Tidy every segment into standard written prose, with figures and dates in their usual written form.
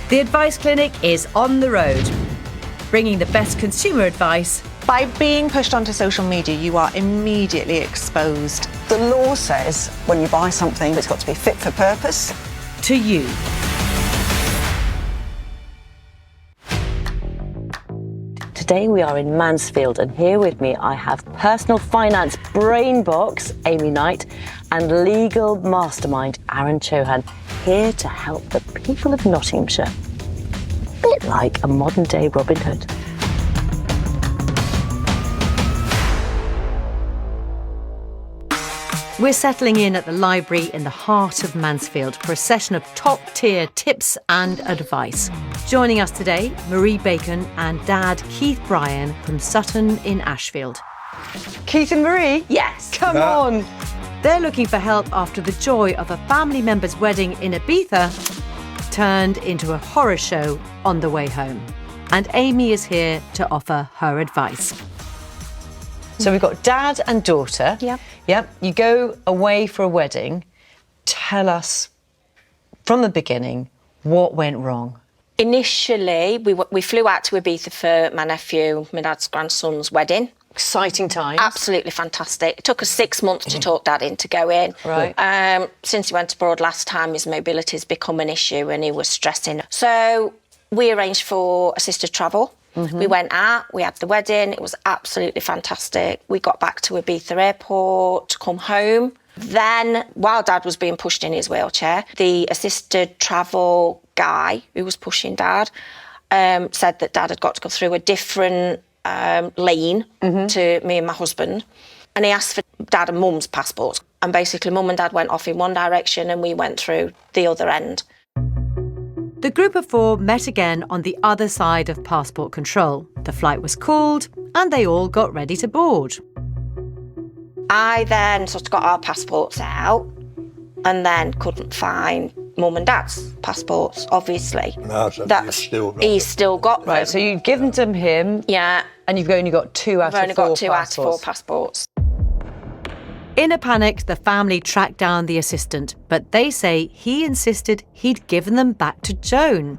The Advice Clinic is on the road, bringing the best consumer advice. By being pushed onto social media, you are immediately exposed. The law says when you buy something, it's got to be fit for purpose. To you. Today we are in Mansfield, and here with me I have personal finance brain box Amy Knight and legal mastermind Aaron Chohan, here to help the people of Nottinghamshire. A bit like a modern day Robin Hood. We're settling in at the library in the heart of Mansfield for a session of top-tier tips and advice. Joining us today, Marie Bacon and Dad Keith Bryan from Sutton in Ashfield. Keith and Marie? Yes. Come on. They're looking for help after the joy of a family member's wedding in Ibiza turned into a horror show on the way home. And Amy is here to offer her advice. So we've got dad and daughter. Yep. Yep. You go away for a wedding. Tell us from the beginning what went wrong. Initially, we flew out to Ibiza for my nephew, my dad's grandson's wedding. Exciting times. Absolutely fantastic. It took us 6 months to talk Dad into going. Right. Since he went abroad last time, his mobility's become an issue and he was stressing. So we arranged for assisted travel. Mm-hmm. We went out, we had the wedding, it was absolutely fantastic. We got back to Ibiza airport to come home. Then, while Dad was being pushed in his wheelchair, the assisted travel guy who was pushing Dad said that Dad had got to go through a different lane to me and my husband. And he asked for Dad and Mum's passports. And basically, Mum and Dad went off in one direction and we went through the other end. The group of four met again on the other side of passport control. The flight was called and they all got ready to board. I then sort of got our passports out and then couldn't find Mum and Dad's passports, obviously. No, so he's still got them. Right, so you've given them him. Yeah. And you've only got two out of four I've only got two passports. out of 4 passports. In a panic, the family tracked down the assistant, but they say he insisted he'd given them back to Joan.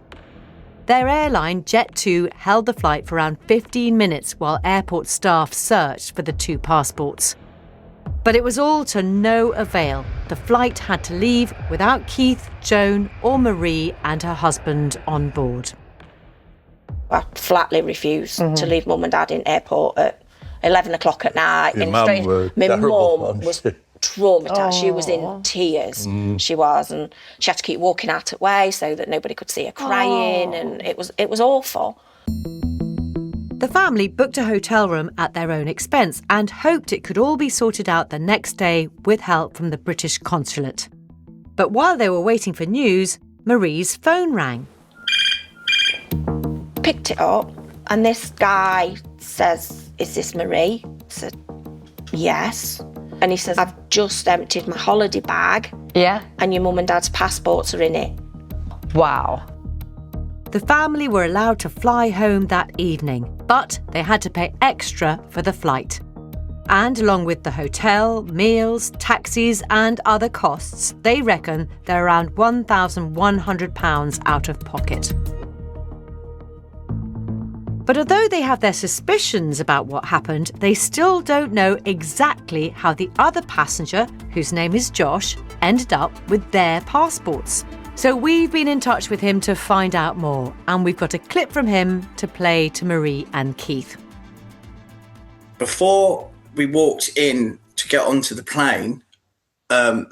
Their airline, Jet2, held the flight for around 15 minutes while airport staff searched for the 2 passports. But it was all to no avail. The flight had to leave without Keith, Joan or Marie and her husband on board. I flatly refused to leave Mum and Dad in airport at 11 o'clock at night. My mum was traumatised. She was in tears. She was, and she had to keep walking out of the way so that nobody could see her crying, and it was awful. The family booked a hotel room at their own expense and hoped it could all be sorted out the next day with help from the British consulate. But while they were waiting for news, Marie's phone rang. Picked it up, and this guy says, "Is this Marie?" I said, "Yes." And he says, "I've just emptied my holiday bag. Yeah. And your Mum and Dad's passports are in it." Wow. The family were allowed to fly home that evening, but they had to pay extra for the flight. And along with the hotel, meals, taxis and other costs, they reckon they're around £1,100 out of pocket. But although they have their suspicions about what happened, they still don't know exactly how the other passenger, whose name is Josh, ended up with their passports. So we've been in touch with him to find out more, and we've got a clip from him to play to Marie and Keith. Before we walked in to get onto the plane, there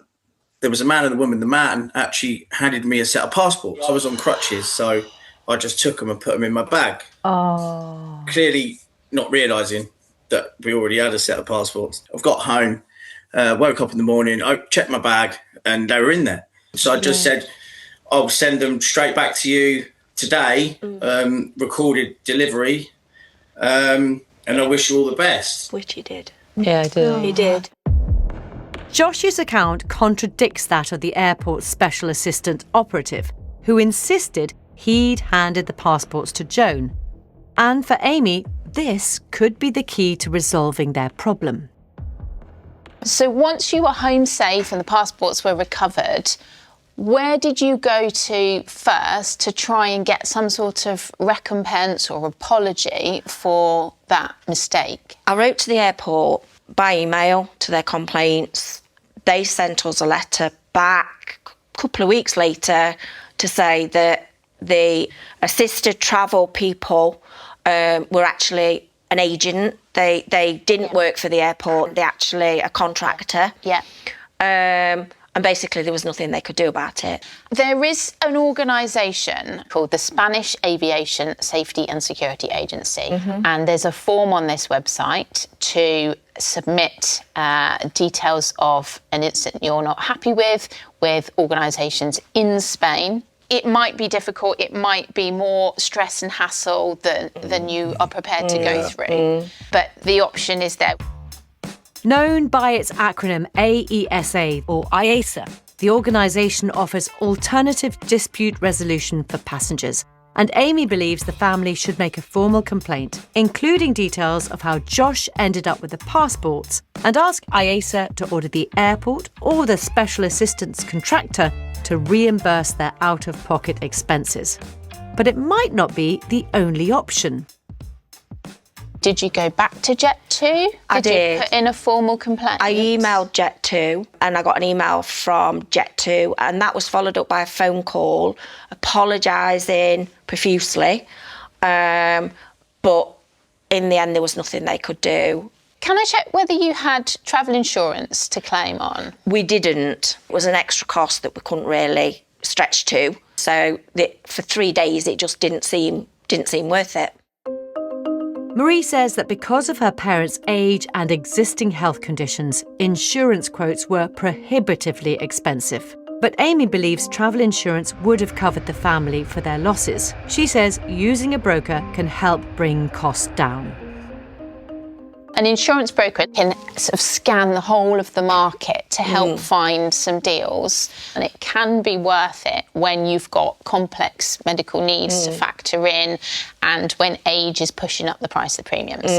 was a man and a woman. The man actually handed me a set of passports. I was on crutches, so I just took them and put them in my bag. Oh. Clearly not realising that we already had a set of passports. I've got home, woke up in the morning, I checked my bag and they were in there. So I just said, I'll send them straight back to you today, recorded delivery, and I wish you all the best. Which he did. Yeah, I did. He did. Josh's account contradicts that of the airport's special assistant operative, who insisted he'd handed the passports to Joan. And for Amy, this could be the key to resolving their problem. So once you were home safe and the passports were recovered, Where did you go to first to try and get some sort of recompense or apology for that mistake? I wrote to the airport by email to their complaints. They sent us a letter back a couple of weeks later to say that the assisted travel people were actually an agent. They didn't work for the airport. They're actually a contractor. Yeah. And basically there was nothing they could do about it. There is an organisation called the Spanish Aviation Safety and Security Agency, and there's a form on this website to submit details of an incident you're not happy with organisations in Spain. It might be difficult, it might be more stress and hassle than you are prepared to go through, but the option is there. Known by its acronym AESA or IASA, the organisation offers alternative dispute resolution for passengers. And Amy believes the family should make a formal complaint, including details of how Josh ended up with the passports, and ask IASA to order the airport or the special assistance contractor to reimburse their out-of-pocket expenses. But it might not be the only option. Did you go back to Jet2? I did. You put in a formal complaint? I emailed Jet2 and I got an email from Jet2 and that was followed up by a phone call apologising profusely. But in the end, there was nothing they could do. Can I check whether you had travel insurance to claim on? We didn't. It was an extra cost that we couldn't really stretch to. So for 3 days, it just didn't seem worth it. Marie says that because of her parents' age and existing health conditions, insurance quotes were prohibitively expensive. But Amy believes travel insurance would have covered the family for their losses. She says using a broker can help bring costs down. An insurance broker can sort of scan the whole of the market to help find some deals, and it can be worth it when you've got complex medical needs to factor in and when age is pushing up the price of the premiums.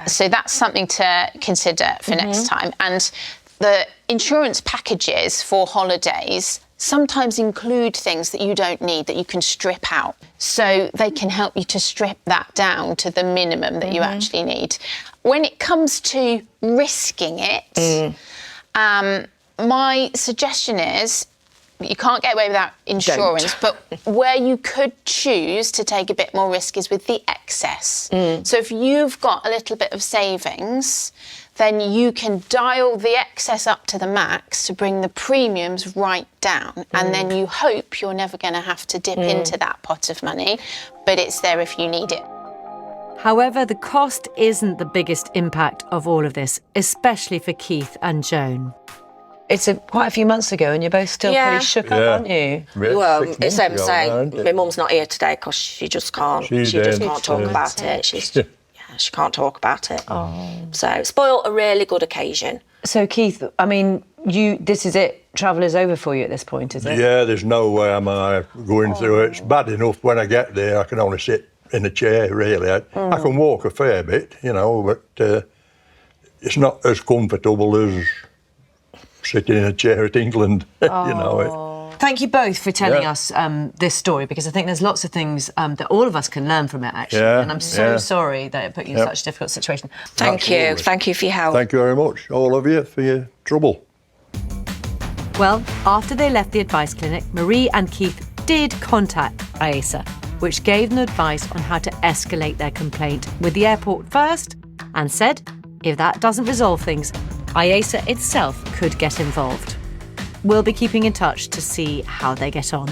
So that's something to consider for next time. And the insurance packages for holidays sometimes include things that you don't need, that you can strip out. So they can help you to strip that down to the minimum that you actually need. When it comes to risking it, my suggestion is you can't get away without insurance, but where you could choose to take a bit more risk is with the excess. So if you've got a little bit of savings, then you can dial the excess up to the max to bring the premiums right down. And then you hope you're never going to have to dip into that pot of money, but it's there if you need it. However, the cost isn't the biggest impact of all of this, especially for Keith and Joan. It's quite a few months ago and you're both still pretty shook up, aren't you? Well, it's them saying my mum's not here today because she just can't. She just can't talk about it. She can't talk about it. So it spoiled a really good occasion. So Keith, I mean, this is it. Travel is over for you at this point, is it? Yeah, there's no way am I going through it. It's bad enough when I get there. I can only sit in a chair, really. I can walk a fair bit, but it's not as comfortable as sitting in a chair at England, Thank you both for telling us this story, because I think there's lots of things that all of us can learn from it, actually. And I'm so sorry that it put you in such a difficult situation. Thank you. Thank you for your help. Thank you very much, all of you, for your trouble. Well, after they left the advice clinic, Marie and Keith did contact IASA, which gave them advice on how to escalate their complaint with the airport first, and said if that doesn't resolve things, IASA itself could get involved. We'll be keeping in touch to see how they get on.